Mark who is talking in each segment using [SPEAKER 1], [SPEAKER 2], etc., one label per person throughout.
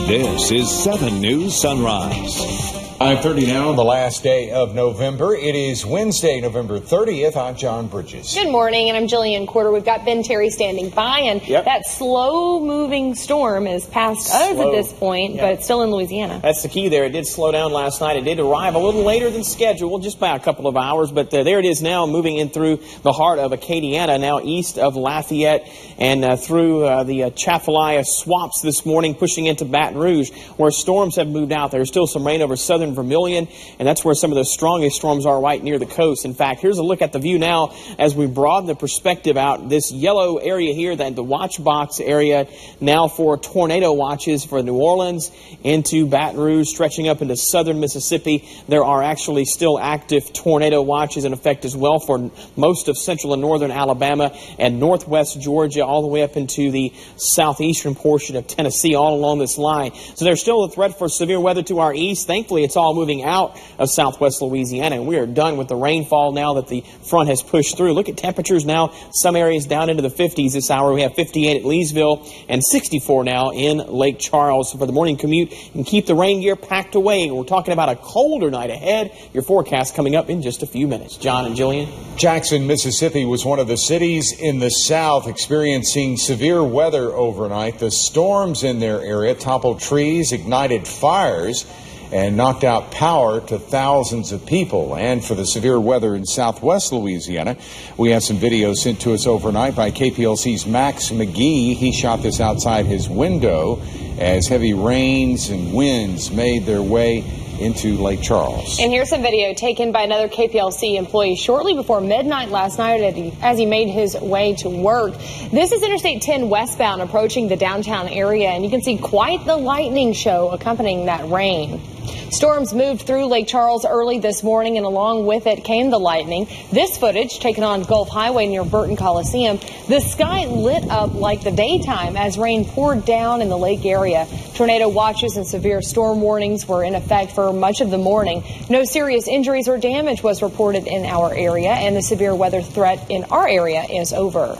[SPEAKER 1] This is 7 News Sunrise.
[SPEAKER 2] 5:30 now, the last day of November. It is Wednesday, November 30th. I'm John Bridges.
[SPEAKER 3] Good morning, and I'm Jillian Quarter. We've got Ben Terry standing by, and that slow-moving storm is past us at this point, but it's still in Louisiana.
[SPEAKER 4] That's the key there. It did slow down last night. It did arrive a little later than scheduled, just by a couple of hours, but there it is now, moving in through the heart of Acadiana, now east of Lafayette, and through the Atchafalaya swamps this morning, pushing into Baton Rouge, where storms have moved out. There's still some rain over southern Vermilion, and that's where some of the strongest storms are, right near the coast. In fact, here's a look at the view now as we broaden the perspective out. This yellow area here, that the watch box area, now for tornado watches for New Orleans into Baton Rouge, stretching up into southern Mississippi. There are actually still active tornado watches in effect as well for most of central and northern Alabama and northwest Georgia, all the way up into the southeastern portion of Tennessee, all along this line. So there's still a threat for severe weather to our east. Thankfully, it's all moving out of southwest Louisiana, and we are done with the rainfall now that the front has pushed through. Look at temperatures now. Some areas down into the 50s this hour. We have 58 at Leesville and 64 now in Lake Charles. So for the morning commute, and keep the rain gear packed away. We're talking about a colder night ahead. Your forecast coming up in just a few minutes. John and Jillian.
[SPEAKER 2] Jackson, Mississippi was one of the cities in the south experiencing severe weather overnight. The storms in their area toppled trees, ignited fires, and knocked out power to thousands of people. And for the severe weather in southwest Louisiana, we have some video sent to us overnight by KPLC's Max McGee. He shot this outside his window as heavy rains and winds made their way into Lake Charles.
[SPEAKER 3] And here's some video taken by another KPLC employee shortly before midnight last night as he made his way to work. This is Interstate 10 westbound approaching the downtown area, and you can see quite the lightning show accompanying that rain. Storms moved through Lake Charles early this morning, and along with it came the lightning. This footage taken on Gulf Highway near Burton Coliseum. The sky lit up like the daytime as rain poured down in the lake area. Tornado watches and severe storm warnings were in effect for much of the morning. No serious injuries or damage was reported in our area, and the severe weather threat in our area is over.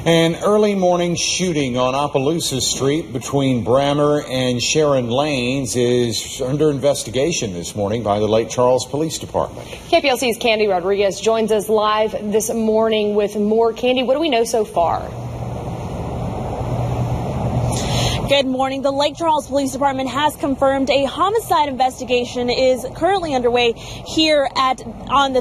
[SPEAKER 2] An early morning shooting on Opelousas Street between Brammer and Sharon Lanes is under investigation this morning by the Lake Charles Police Department.
[SPEAKER 3] KPLC's Candy Rodriguez joins us live this morning with more. Candy, what do we know so far?
[SPEAKER 5] Good morning. The Lake Charles Police Department has confirmed a homicide investigation is currently underway here on the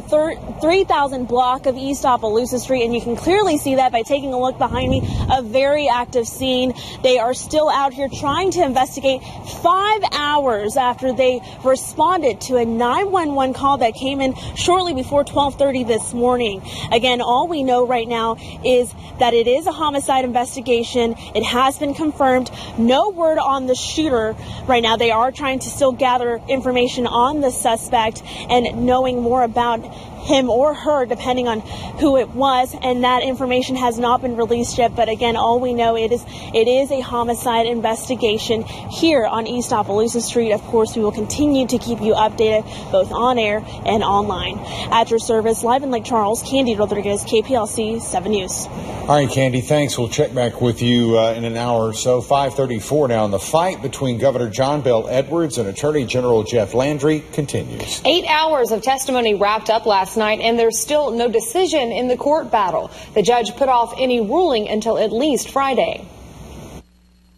[SPEAKER 5] 3000 block of East Opelousas Street, and you can clearly see that by taking a look behind me. A very active scene. They are still out here trying to investigate 5 hours after they responded to a 911 call that came in shortly before 12:30 this morning. Again, all we know right now is that it is a homicide investigation. It has been confirmed. No word on the shooter right now. They are trying to still gather information on the suspect and knowing more about him or her, depending on who it was, and that information has not been released yet. But again, all we know it is a homicide investigation here on East Opelousas Street. Of course, we will continue to keep you updated both on air and online. At your service, live in Lake Charles, Candy Rodriguez, KPLC 7 News.
[SPEAKER 2] All right, Candy, thanks. We'll check back with you in an hour or so. 5:34 now. The fight between Governor John Bel Edwards and Attorney General Jeff Landry continues.
[SPEAKER 3] 8 hours of testimony wrapped up last night, and there's still no decision in the court battle. The judge put off any ruling until at least Friday.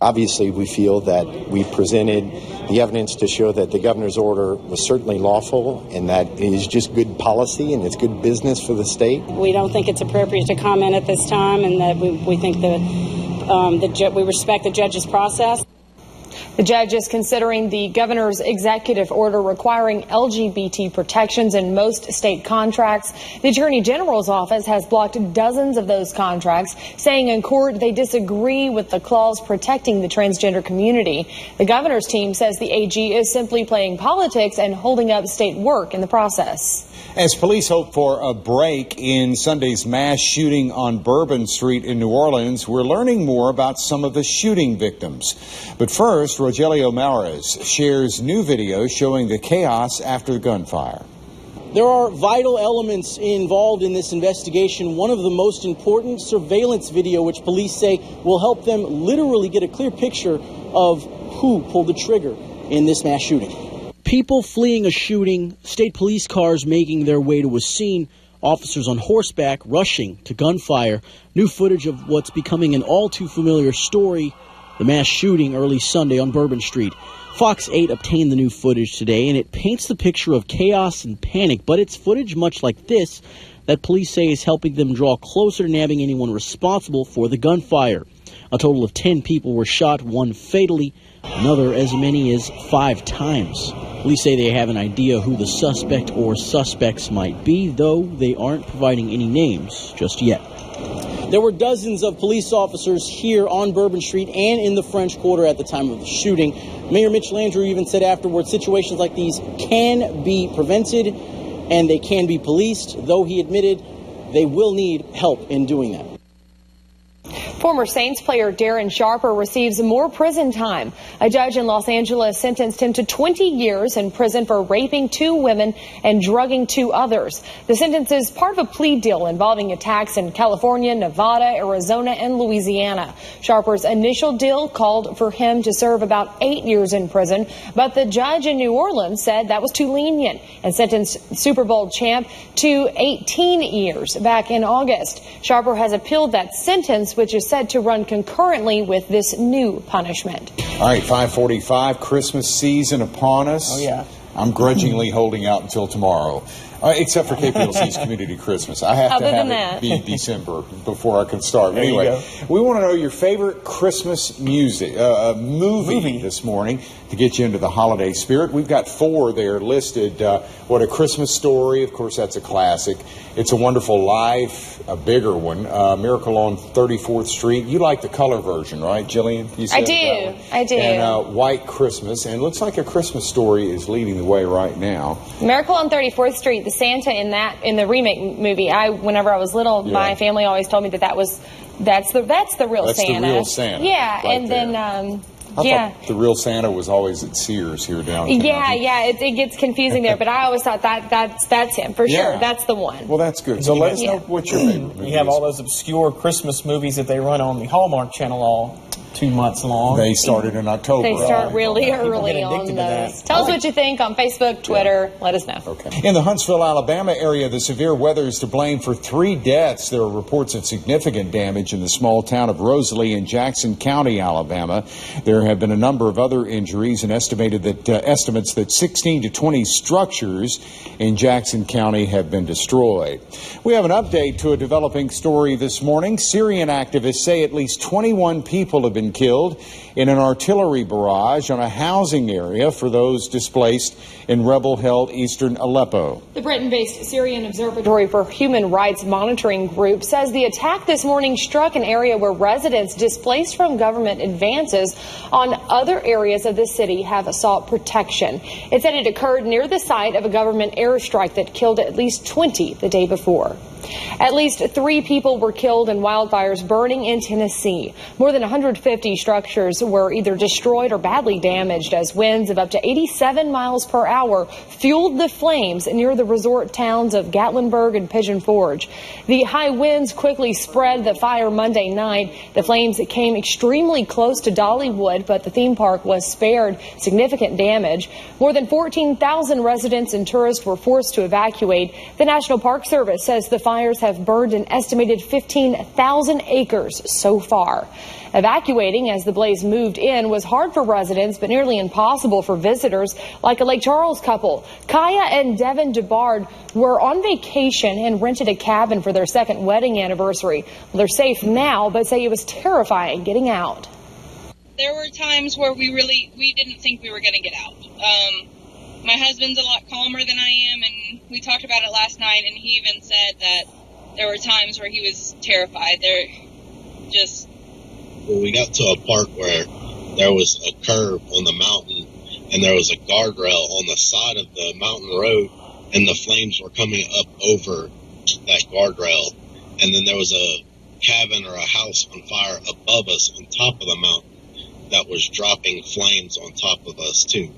[SPEAKER 6] Obviously, we feel that we presented the evidence to show that the governor's order was certainly lawful and that it is just good policy and it's good business for the state.
[SPEAKER 7] We don't think it's appropriate to comment at this time, and that we think that we respect the judge's process.
[SPEAKER 3] The judge is considering the governor's executive order requiring LGBT protections in most state contracts. The Attorney General's office has blocked dozens of those contracts, saying in court they disagree with the clause protecting the transgender community. The governor's team says the AG is simply playing politics and holding up state work in the process.
[SPEAKER 2] As police hope for a break in Sunday's mass shooting on Bourbon Street in New Orleans, we're learning more about some of the shooting victims. But first, Rogelio Mares shares new video showing the chaos after the gunfire.
[SPEAKER 8] There are vital elements involved in this investigation. One of the most important, surveillance video, which police say will help them literally get a clear picture of who pulled the trigger in this mass shooting. People fleeing a shooting, state police cars making their way to a scene, officers on horseback rushing to gunfire, new footage of what's becoming an all-too-familiar story, the mass shooting early Sunday on Bourbon Street. Fox 8 obtained the new footage today, and it paints the picture of chaos and panic, but it's footage much like this that police say is helping them draw closer to nabbing anyone responsible for the gunfire. A total of 10 people were shot, one fatally, another as many as 5 times. Police say they have an idea who the suspect or suspects might be, though they aren't providing any names just yet. There were dozens of police officers here on Bourbon Street and in the French Quarter at the time of the shooting. Mayor Mitch Landrieu even said afterwards situations like these can be prevented and they can be policed, though he admitted they will need help in doing that.
[SPEAKER 3] Former Saints player Darren Sharper receives more prison time. A judge in Los Angeles sentenced him to 20 years in prison for raping 2 women and drugging 2 others. The sentence is part of a plea deal involving attacks in California, Nevada, Arizona, and Louisiana. Sharper's initial deal called for him to serve about 8 years in prison, but the judge in New Orleans said that was too lenient and sentenced Super Bowl champ to 18 years back in August. Sharper has appealed that sentence, which is said to run concurrently with this new punishment.
[SPEAKER 2] All right, 5:45, Christmas season upon us.
[SPEAKER 4] Oh, yeah.
[SPEAKER 2] I'm grudgingly holding out until tomorrow, except for KPLC's Community Christmas. I have to have it be December before I can start.
[SPEAKER 4] There
[SPEAKER 2] anyway, we want to know your favorite Christmas music movie this morning to get you into the holiday spirit. We've got 4 there listed. What a Christmas Story, of course, that's a classic. It's a Wonderful Life, a bigger one. Miracle on 34th Street. You like the color version, right, Jillian? You said
[SPEAKER 3] I do.
[SPEAKER 2] And White Christmas. And it looks like A Christmas Story is leading the way right now.
[SPEAKER 3] Miracle on 34th Street, the Santa in the remake movie. Whenever I was little, my family always told me that's the real Santa.
[SPEAKER 2] That's the real Santa.
[SPEAKER 3] Yeah,
[SPEAKER 2] right
[SPEAKER 3] and
[SPEAKER 2] there.
[SPEAKER 3] then
[SPEAKER 2] I thought the real Santa was always at Sears here downtown.
[SPEAKER 3] Yeah, it gets confusing there, but I always thought that's him for sure. That's the one.
[SPEAKER 2] Well, that's good. So let us know what's your favorite movie.
[SPEAKER 4] You have all those obscure Christmas movies that they run on the Hallmark Channel all 2 months long.
[SPEAKER 2] They started in October.
[SPEAKER 3] They start really early on those. Tell us what you think on Facebook, Twitter. Let us know.
[SPEAKER 2] Okay. In the Huntsville, Alabama area, the severe weather is to blame for 3 deaths. There are reports of significant damage in the small town of Rosalie in Jackson County, Alabama. There have been a number of other injuries and estimates that 16 to 20 structures in Jackson County have been destroyed. We have an update to a developing story this morning. Syrian activists say at least 21 people have been killed in an artillery barrage on a housing area for those displaced in rebel-held eastern Aleppo.
[SPEAKER 3] The Britain-based Syrian Observatory for Human Rights Monitoring Group says the attack this morning struck an area where residents displaced from government advances on other areas of the city have sought protection. It said it occurred near the site of a government airstrike that killed at least 20 the day before. At least 3 people were killed in wildfires burning in Tennessee. More than 150 structures were either destroyed or badly damaged as winds of up to 87 miles per hour fueled the flames near the resort towns of Gatlinburg and Pigeon Forge. The high winds quickly spread the fire Monday night. The flames came extremely close to Dollywood, but the theme park was spared significant damage. More than 14,000 residents and tourists were forced to evacuate. The National Park Service says the fires have burned an estimated 15,000 acres so far. Evacuating as the blaze moved in was hard for residents, but nearly impossible for visitors like a Lake Charles couple. Kaya and Devin DeBard were on vacation and rented a cabin for their second wedding anniversary. Well, they're safe now, but say it was terrifying getting out.
[SPEAKER 9] There were times where we didn't think we were going to get out. My husband's a lot calmer than I am, and we talked about it last night, and he even said that there were times where he was terrified.
[SPEAKER 10] Well, we got to a part where there was a curve on the mountain, and there was a guardrail on the side of the mountain road, and the flames were coming up over that guardrail. And then there was a cabin or a house on fire above us on top of the mountain that was dropping flames on top of us, too.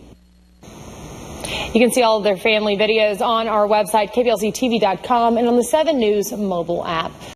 [SPEAKER 3] You can see all of their family videos on our website, KPLCTV.com, and on the 7 News mobile app.